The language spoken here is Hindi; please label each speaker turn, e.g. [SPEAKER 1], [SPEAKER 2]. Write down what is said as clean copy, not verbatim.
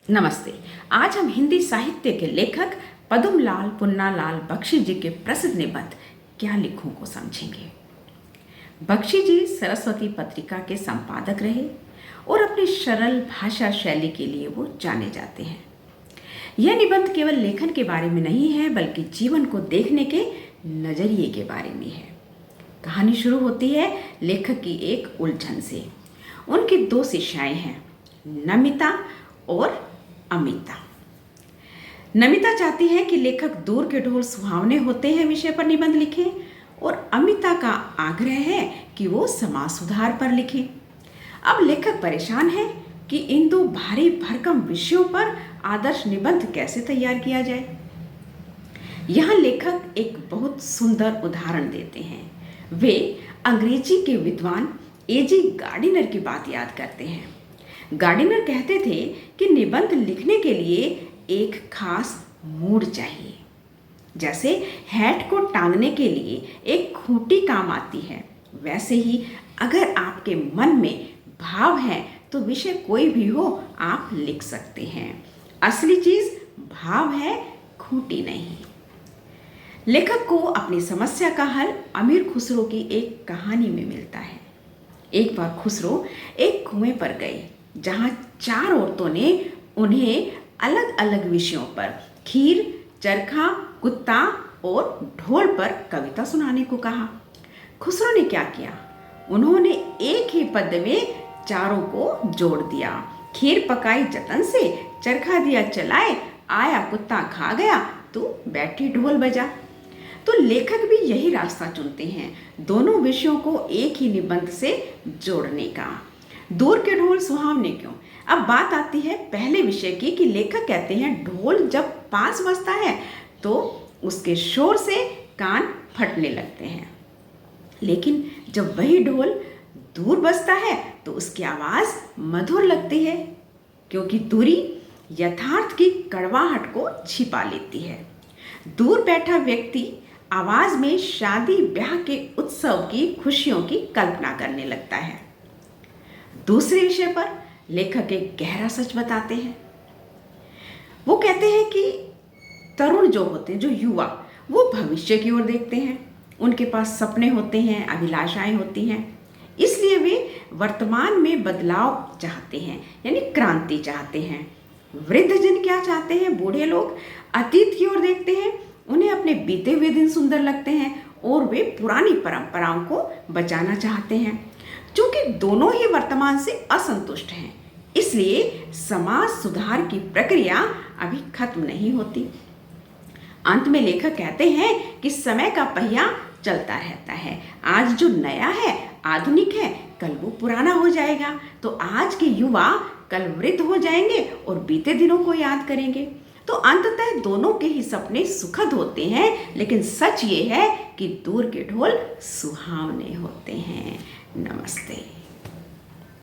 [SPEAKER 1] नमस्ते। आज हम हिंदी साहित्य के लेखक पद्मलाल पुन्नालाल बख्शी जी के प्रसिद्ध निबंध क्या लिखूं को समझेंगे। बख्शी जी सरस्वती पत्रिका के संपादक रहे और अपनी सरल भाषा शैली के लिए वो जाने जाते हैं। यह निबंध केवल लेखन के बारे में नहीं है बल्कि जीवन को देखने के नजरिए के बारे में है। कहानी शुरू होती है लेखक की एक उलझन से। उनकी दो शिष्याएं हैं, नमिता और अमिता। नमिता चाहती है कि लेखक दूर के ढोल सुहावने होते हैं विषय पर निबंध लिखें और अमिता का आग्रह है कि वो समाज सुधार पर लिखें। अब लेखक परेशान है कि इन दो भारी भरकम विषयों पर आदर्श निबंध कैसे तैयार किया जाए। यहाँ लेखक एक बहुत सुंदर उदाहरण देते हैं। वे अंग्रेजी के विद्वान एजी गार्डिनर की बात याद करते हैं। गार्डिनर कहते थे कि निबंध लिखने के लिए एक खास मूड चाहिए। जैसे हैट को टांगने के लिए एक खूंटी काम आती है, वैसे ही अगर आपके मन में भाव है तो विषय कोई भी हो आप लिख सकते हैं। असली चीज भाव है, खूंटी नहीं। लेखक को अपनी समस्या का हल अमीर खुसरो की एक कहानी में मिलता है। एक बार खुसरो एक कुएं पर गए जहाँ चार औरतों ने उन्हें अलग अलग विषयों पर खीर, चरखा, कुत्ता और ढोल पर कविता सुनाने को कहा। खुसरो ने क्या किया, उन्होंने एक ही पद में चारों को जोड़ दिया। खीर पकाई जतन से, चरखा दिया चलाए, आया कुत्ता खा गया तो बैठी ढोल बजा। तो लेखक भी यही रास्ता चुनते हैं, दोनों विषयों को एक ही निबंध से जोड़ने का। दूर के ढोल सुहावने क्यों? अब बात आती है पहले विषय की कि लेखक कहते हैं ढोल जब पास बजता है तो उसके शोर से कान फटने लगते हैं, लेकिन जब वही ढोल दूर बजता है तो उसकी आवाज मधुर लगती है, क्योंकि दूरी यथार्थ की कड़वाहट को छिपा लेती है। दूर बैठा व्यक्ति आवाज में शादी ब्याह के उत्सव की खुशियों की कल्पना करने लगता है। दूसरे विषय पर लेखक एक गहरा सच बताते हैं। वो कहते हैं कि तरुण जो होते हैं, जो युवा, वो भविष्य की ओर देखते हैं। उनके पास सपने होते हैं, अभिलाषाएं होती हैं, इसलिए वे वर्तमान में बदलाव चाहते हैं, यानी क्रांति चाहते हैं। वृद्धजन क्या चाहते हैं? बूढ़े लोग अतीत की ओर देखते हैं, उन्हें अपने बीते हुए दिन सुंदर लगते हैं और वे पुरानी परंपराओं को बचाना चाहते हैं। चूंकि दोनों ही वर्तमान से असंतुष्ट हैं, इसलिए समाज सुधार की प्रक्रिया अभी खत्म नहीं होती। अंत में लेखक कहते हैं कि समय का पहिया चलता रहता है। आज जो नया है, आधुनिक है, कल वो पुराना हो जाएगा। तो आज के युवा कल वृद्ध हो जाएंगे और बीते दिनों को याद करेंगे। तो अंततः दोनों के ही सपने सुखद होते हैं, लेकिन सच ये है कि दूर के ढोल सुहावने होते हैं। नमस्ते।